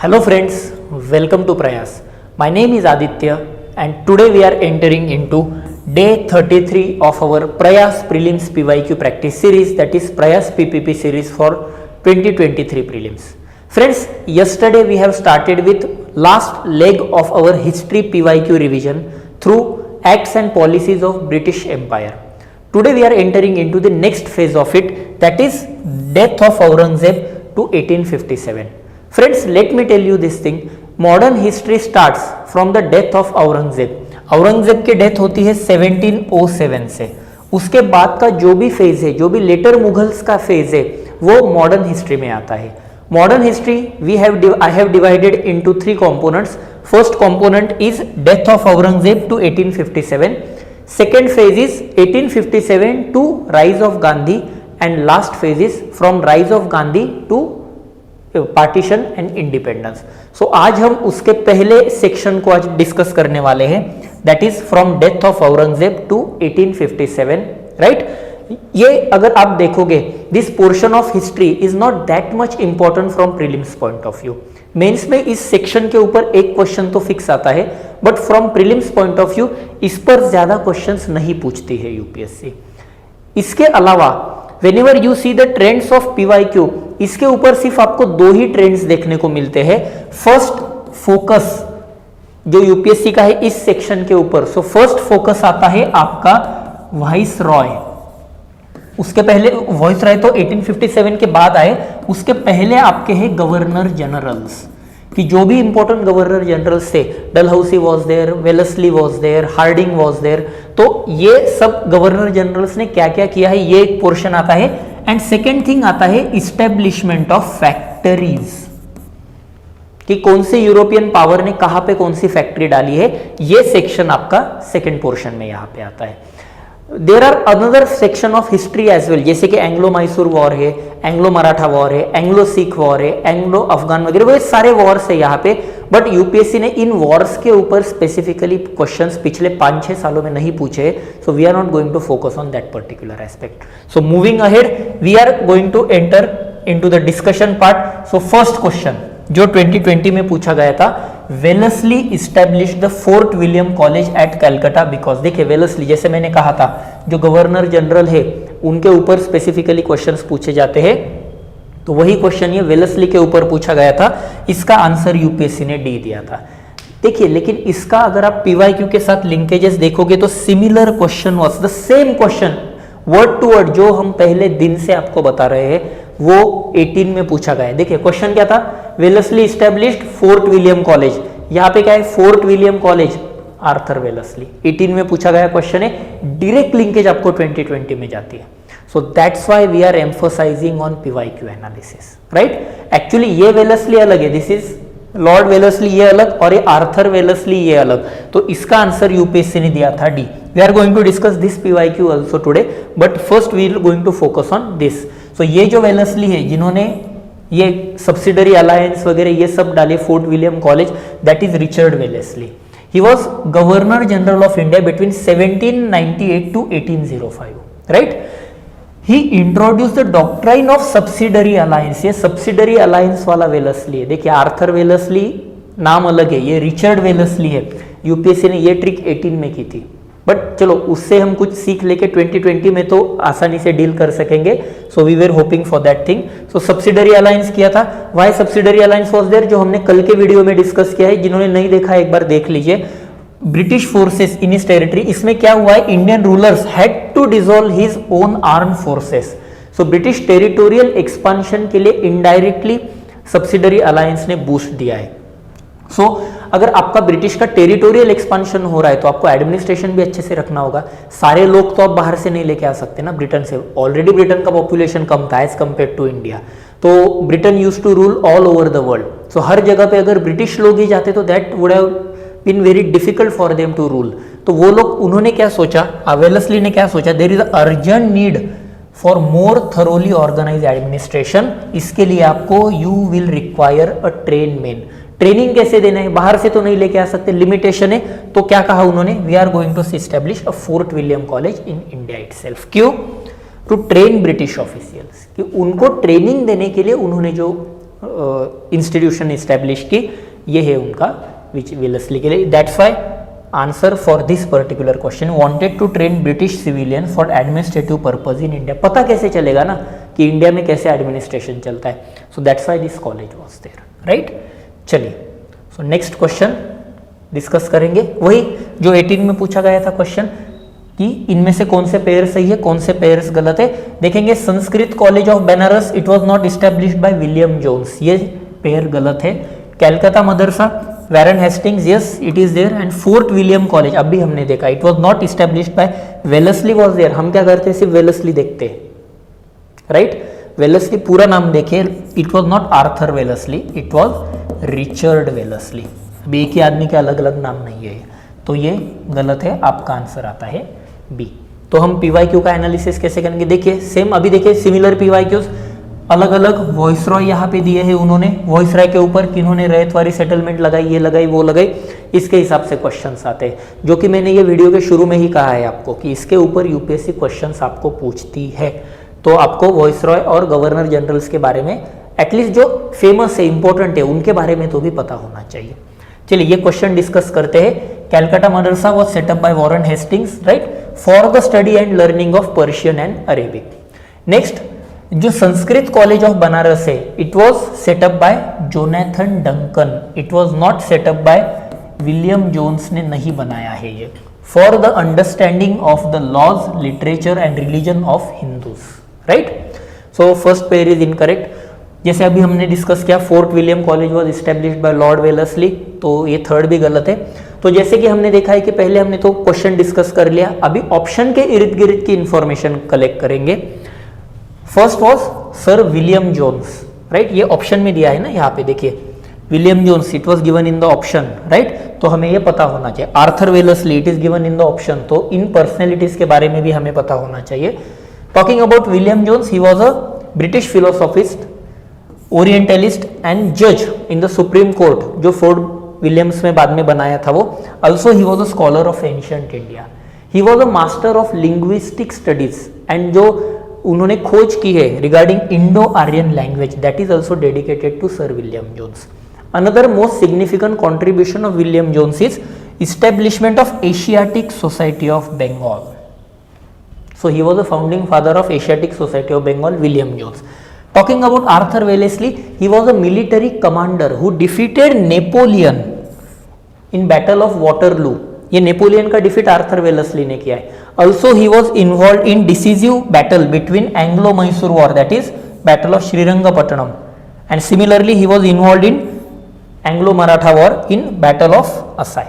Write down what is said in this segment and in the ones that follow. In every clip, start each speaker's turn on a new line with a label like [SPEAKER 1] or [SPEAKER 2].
[SPEAKER 1] Hello friends, welcome to Prayas. My name is Aditya and today we are entering into day 33 of our Prayas Prelims PYQ practice series, that is Prayas PPP series for 2023 prelims. Friends, yesterday we have started with last leg of our history PYQ revision through acts and policies of British Empire. Today we are entering into the next phase of it, that is death of Aurangzeb to 1857. Friends, let me tell you this thing. Modern history starts from the death of Aurangzeb. Aurangzeb की death होती है 1707 से. उसके बाद का जो भी phase है, जो भी लेटर मुगल्स का फेज है, वो मॉडर्न हिस्ट्री में आता है. Modern history I have divided into 3 components. First component is death of Aurangzeb to 1857. Second phase is 1857 to rise of Gandhi and last phase is from rise of Gandhi to partition and independence. So आज हम उसके पहले section को आज discuss करने वाले हैं, that is from death of Aurangzeb to 1857. Right, ये अगर आप देखोगे, this portion of history is not that much important from prelims point of view. Mains में इस सेक्शन के ऊपर एक क्वेश्चन तो फिक्स आता है, but from prelims point of view इस पर ज्यादा क्वेश्चंस नहीं पूछती है यूपीएससी. इसके अलावा whenever you see the trends of PYQ, इसके ऊपर सिर्फ आपको 2 ही ट्रेंड्स देखने को मिलते हैं. फर्स्ट फोकस जो यूपीएससी का है इस सेक्शन के ऊपर, सो फर्स्ट फोकस आता है आपका वाइस रॉय. उसके पहले वाइस रॉय तो 1857 के बाद आए, उसके पहले आपके हैं गवर्नर जनरल्स, कि जो भी इंपॉर्टेंट गवर्नर जनरल्स थे, Dalhousie was there, Wellesley was there, Hardinge was there. तो ये सब गवर्नर जनरल्स ने क्या क्या किया है, ये एक पोर्शन आता है. एंड सेकेंड थिंग आता है इस्टेब्लिशमेंट ऑफ फैक्ट्रीज, कि कौन से यूरोपियन पावर ने कहां पे कौन सी फैक्ट्री डाली है. ये सेक्शन आपका सेकेंड पोर्शन में यहां पे आता है. There are another section of history as well, जैसे कि एंग्लो मैसूर वॉर है, एंग्लो मराठा वॉर है, एंग्लो सिख वॉर है, एंग्लो अफगान वगैरह, वो सारे वॉर्स है यहाँ पे. बट यूपीएससी ने इन वॉर्स के ऊपर स्पेसिफिकली क्वेश्चंस पिछले 5-6 सालों में नहीं पूछे. So we are not going to focus on that particular aspect. So moving ahead, we are going to enter into the discussion part. So first question जो 2020 में पूछा गया था, Wellesley establish the fort William college at Calcutta because. देखिए Wellesley, जैसे मैंने कहा था, जो गवर्नर जनरल है उनके ऊपर स्पेसिफिकली क्वेश्चंस पूछे जाते हैं, तो वही क्वेश्चन ये वेलेस्ली के ऊपर पूछा गया था. इसका आंसर यूपीएससी ने डी दिया था. देखिए, लेकिन इसका अगर आप पीवाईक्यू के साथ लिंकेजेस देखोगे तो similar question was the same question word to word, जो हम पहले दिन से आपको बता रहे हैं, वो 18 में पूछा गया है. देखिए क्वेश्चन क्या था, Wellesley established fort William college. यहाँ पे क्या है, fort William college, Arthur Wellesley. 18 में पूछा गया क्वेश्चन है, डायरेक्ट लिंकेज आपको 2020 में जाती है. So that's why we are emphasising on PYQ analysis. Right, actually ये वेलेस्ली अलग है, दिस इज लॉर्ड वेलेस्ली ये अलग, और ये आर्थर वेलेस्ली ये अलग. तो इसका आंसर यूपीएससी ने दिया था D. We are going to discuss this PYQ also today, but first we are going to focus on this. So ये जो वेलेस्ली है, जिन्होंने ये सब्सिडरी अलायंस वगैरह ये सब डाले fort William college, that is Richard Wellesley. He was governor general of India between 1798 to 1805. Right, he introduce the doctrine of subsidiary alliance. ये सब्सिडरी अलायंस वाला वेलेस्ली है. देखिए आर्थर वेलेस्ली नाम अलग है, ये रिचर्ड वेलेस्ली है. यूपीएससी ने ये ट्रिक 18 में की थी, बट चलो उससे हम कुछ सीख लेके 2020 में तो आसानी से डील कर सकेंगे. So we were hoping for that thing. So subsidiary alliance किया था. Why subsidiary alliance was there, जो हमने कल के वीडियो में डिस्कस किया है. जिन्होंने नहीं देखा एक बार देख लीजिए. British forces in his territory, इसमें क्या हुआ है, Indian rulers had to dissolve his own armed forces. So British territorial expansion के लिए इनडायरेक्टली सब्सिडरी अलायंस ने बूस्ट दिया है. सो अगर आपका ब्रिटिश का टेरिटोरियल एक्सपांशन हो रहा है तो आपको एडमिनिस्ट्रेशन भी अच्छे से रखना होगा. सारे लोग तो आप बाहर से नहीं लेके आ सकते ना, ब्रिटेन से. ऑलरेडी ब्रिटेन का पॉपुलेशन कम था एज कंपेयर टू इंडिया. तो Britain used to rule all over the world. So हर जगह पे अगर ब्रिटिश लोग ही जाते तो that would have been very difficult for them to rule. तो वो लोग, उन्होंने क्या सोचा, वेलेस्ली ने क्या सोचा, there is urgent need for more thoroughly organise administration. इसके लिए आपको you will require a train man. Training कैसे देना है, बाहर से तो नहीं लेके आ सकते, लिमिटेशन है. तो क्या कहा उन्होंने, we are going to establish a fort William college in India itself. क्यों, टू ट्रेन ब्रिटिश ऑफिशियल्स, कि उनको ट्रेनिंग देने के लिए उन्होंने जो इंस्टीट्यूशन इस्टेब्लिश की, ये है उनका वेलेस्ली के लिए। That's why answer for this particular question, wanted to train British civilian for administrative purpose in India. पता कैसे चलेगा ना कि इंडिया में कैसे एडमिनिस्ट्रेशन चलता है, so that's why this college was there, right. चलिए, सो नेक्स्ट क्वेश्चन डिस्कस करेंगे, वही जो 18 में पूछा गया था क्वेश्चन कि इनमें से कौन से पेयर सही है, कौन से पेयर्स गलत है। देखेंगे, Sanskrit college of Banaras it was not established by William Jones, ये पेयर गलत है। Calcutta Madrasa Warren Hastings, yes it is there. And Fort William College अभी हमने देखा, it was not established by Wellesley was there. हम क्या करते हैं, सिर्फ वेलेस्ली देखते हैं, राइट। वेलेस्ली पूरा नाम देखिए, it was not Arthur Wellesley, it was Richard Wellesley. अभी एक ही आदमी के अलग अलग नाम नहीं है, तो ये गलत है, आपका आंसर आता है बी। तो हम पीवाईक्यू का एनालिसिस कैसे करेंगे, देखिए सेम अभी देखिए सिमिलर पीवाईक्यूज, अलग अलग वॉइसरॉय यहाँ पे दिए हैं उन्होंने, वॉइसरॉय के ऊपर किन्होंने रैयतवारी सेटलमेंट लगाई, ये लगाई वो लगाई, इसके हिसाब से क्वेश्चंस आते हैं, जो कि मैंने ये वीडियो के शुरू में ही कहा है आपको कि इसके ऊपर यूपीएससी क्वेश्चंस आपको पूछती है। तो आपको वॉइसरॉय और गवर्नर जनरल्स के बारे में एटलीस्ट जो फेमस है, इंपॉर्टेंट है, उनके बारे में तो भी पता होना चाहिए। चलिए ये क्वेश्चन डिस्कस करते हैं। Calcutta Madrasa was set up by Warren Hastings, right, for the study and learning of Persian and Arabic. Next, जो संस्कृत कॉलेज ऑफ बनारस है, it was set up by Jonathan Duncan, it was not set up by William Jones ने नहीं बनाया है ये। For the understanding of the laws, literature and religion of Hindus, right. So first pair is incorrect. जैसे अभी हमने discuss किया, Fort William college was established bye Lord Wellesley, तो ये थर्ड भी गलत है। तो जैसे कि हमने देखा है कि पहले हमने तो क्वेश्चन डिस्कस कर लिया, अभी ऑप्शन के इर्द गिर्द की इंफॉर्मेशन कलेक्ट करेंगे। First was sir William Jones, right, ये ऑप्शन में दिया है ना, यहाँ पे देखिए William Jones, it was given in the option, right, तो हमें ये पता होना चाहिए। Arthur Wellesley, it is given in the option, तो इन पर्सनैलिटीज के बारे में भी हमें पता होना चाहिए। Talking about William Jones, he was a British philosophist, orientalist and जज इन द सुप्रीम कोर्ट, जो फोर्ट विलियम्स में बाद में बनाया था वो। Also he was a scholar of ancient India, he was a master of linguistic studies, and जो उन्होंने खोज की है regarding Indo Aryan language, that is also dedicated to sir William Jones. Another most significant contribution of William Jones is establishment of Asiatic society of Bengal. So he was the founding father of Asiatic Society of Bengal, William Jones. Talking about Arthur Wellesley, he was a military commander who defeated Napoleon in Battle of Waterloo. ये Napoleon का defeat Arthur Wellesley ने किया है। Also he was involved in decisive battle between Anglo-Mysore War, that is Battle of Srirangapatnam, and similarly he was involved in Anglo-Maratha War in Battle of Asai.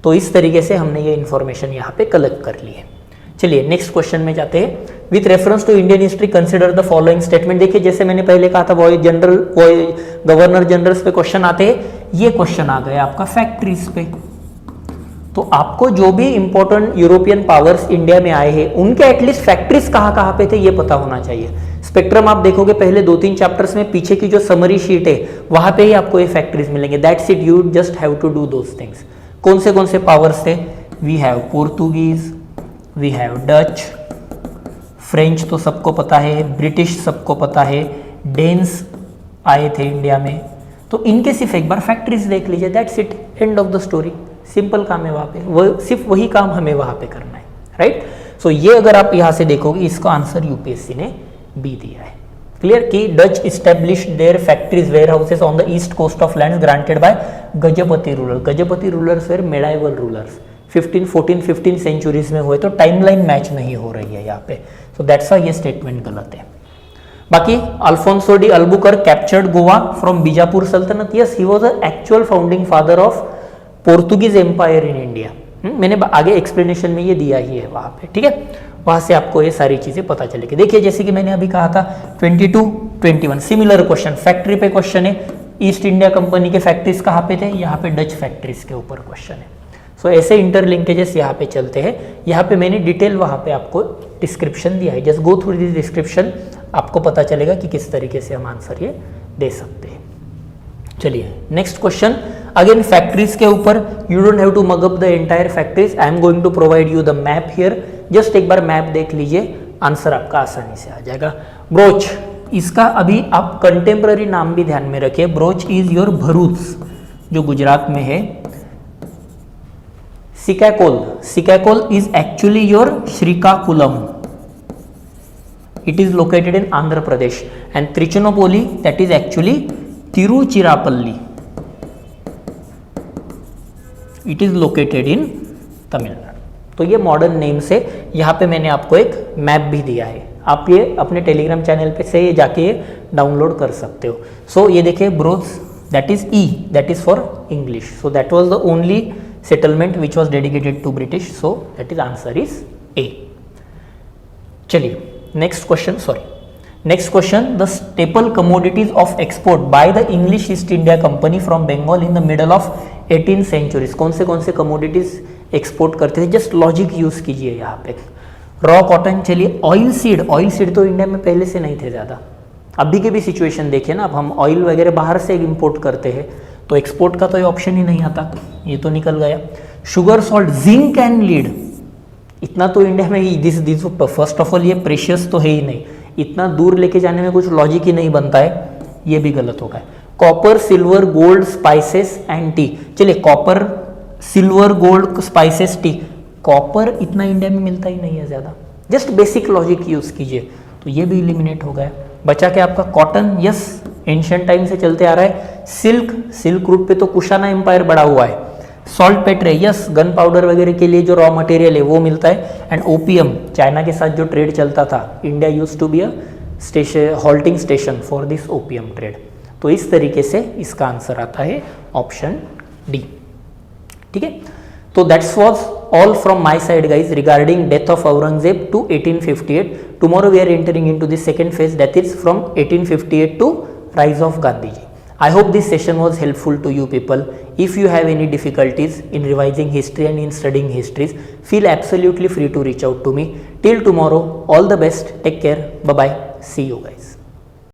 [SPEAKER 1] तो इस तरीके से हमने ये इंफॉर्मेशन यहाँ पे कलेक्ट कर ली है। चलिए नेक्स्ट क्वेश्चन में जाते हैं। With reference to Indian history consider the following statement. देखिए जैसे मैंने पहले कहा था गवर्नर जनरल्स पे क्वेश्चन आते हैं, ये क्वेश्चन आ गया आपका फैक्ट्रीज पे। तो आपको जो भी इंपॉर्टेंट यूरोपियन पावर्स इंडिया में आए हैं उनके एटलीस्ट फैक्ट्रीज कहाँ कहाँ पे थे ये पता होना चाहिए। स्पेक्ट्रम आप देखोगे पहले 2-3 चैप्टर्स में, पीछे की जो समरी शीट है वहां पे ही आपको ये फैक्ट्रीज मिलेंगे। That's it, you just have to do those things. कौन से पावर्स थे? We have Portuguese, we have Dutch, French तो सबको पता है, ब्रिटिश सबको पता है, डेन्स आए थे इंडिया में। तो इनके सिर्फ एक बार फैक्ट्रीज देख लीजिए, that's it, end of the story. Simple काम है वहाँ पे, वो सिर्फ वही काम हमें वहाँ पे करना है, राइट। सो ये अगर आप यहाँ से देखोगे इसका आंसर यूपीएससी ने बी दिया है। क्लियर कि Dutch established their factories warehouses on the east coast of land granted by Gajapati ruler. Gajapati rulers were medieval rulers, 15 centuries में हुए, तो टाइमलाइन मैच नहीं हो रही है यहाँ पे। सो दैट्स व्हाई ये स्टेटमेंट गलत है। बाकी Alfonso de Albuquerque captured Goa from Bijapur सल्तनत। Yes, he was a actual founding father of Portuguese empire in India. मैंने आगे एक्सप्लेनेशन में ये दिया ही है वहाँ पे, ठीक है। वहाँ से आपको ये सारी चीजें पता चलेगी। देखिए जैसे कि मैंने अभी कहा था 22-21 सिमिलर क्वेश्चन, फैक्ट्री पे क्वेश्चन है। ईस्ट इंडिया कंपनी के फैक्ट्रीज कहाँ पे थे? यहाँ पे डच फैक्ट्रीज के ऊपर क्वेश्चन है। सो ऐसे इंटरलिंकेजेस यहाँ पे चलते हैं। यहाँ पे मैंने डिटेल वहाँ पे आपको डिस्क्रिप्शन दिया है, just go through this description, आपको पता चलेगा कि किस तरीके से हम आंसर ये दे सकते हैं। चलिए नेक्स्ट क्वेश्चन, अगेन फैक्ट्रीज के ऊपर। You don't have to mug up the entire factories, I am going to provide you the map here. Just एक बार मैप देख लीजिए, आंसर आपका आसानी से आ जाएगा। ब्रोच इसका अभी आप कंटेम्प्ररी नाम भी ध्यान में रखिए, ब्रोच इज योर भरूच जो गुजरात में है, Sicacole is actually your Srikakulam, it is located in Andhra Pradesh, and Trichinopoly that is actually Tiruchirappalli, it is located in Tamil Nadu. तो ये मॉडर्न नेम से यहाँ पे मैंने आपको एक मैप भी दिया है, आप ये अपने टेलीग्राम चैनल पे से ये जाके डाउनलोड कर सकते हो। सो ये देखिए Broach that is E, that is for English, so that was the only settlement which was dedicated to British, so that is answer is A. चलिए next question, the staple commodities of export by the English East India Company from Bengal in the middle of 18th century, कौन से commodities export करते थे, just logic use कीजिए यहाँ पे। Raw cotton, चलिए oil seed तो इंडिया में पहले से नहीं थे ज़्यादा, अभी के भी सिचुएशन देखिए ना, अब हम ऑयल वगैरह बाहर से इंपोर्ट करते हैं तो एक्सपोर्ट का तो ये ऑप्शन ही नहीं आता, ये तो निकल गया। Sugar, salt, zinc and lead, इतना तो इंडिया में दिस फर्स्ट ऑफ ऑल ये प्रेशियस तो है ही नहीं, इतना दूर लेके जाने में कुछ लॉजिक ही नहीं बनता है, ये भी गलत होगा। Copper, silver, gold, spices and tea, चलिए copper, silver, gold, spices, tea, copper इतना इंडिया में मिलता ही नहीं है ज़्यादा, जस्ट बेसिक लॉजिक यूज कीजिए तो ये भी इलिमिनेट हो गया। बचा क्या आपका, कॉटन, यस एंशिएंट टाइम से चलते आ रहा है। सिल्क रूट पे तो कुशाना एम्पायर बड़ा हुआ है। Salt Petre, yes gun powder वगैरह के लिए जो रॉ मटेरियल है वो मिलता है। एंड ओपियम, चाइना के साथ जो ट्रेड चलता था, India use to be a halting station for this opium trade. तो इस तरीके से इसका आंसर आता है ऑप्शन डी। ठीक है, तो that's was all from my side guys regarding death of Aurangzeb to 1858। Tomorrow we are entering into the second phase, that is from 1858 to rise of Gandhiji. I hope this session was helpful to you people. If you have any difficulties in revising history and in studying histories, feel absolutely free to reach out to me. Till tomorrow, all the best. Take care. Bye bye. See you guys.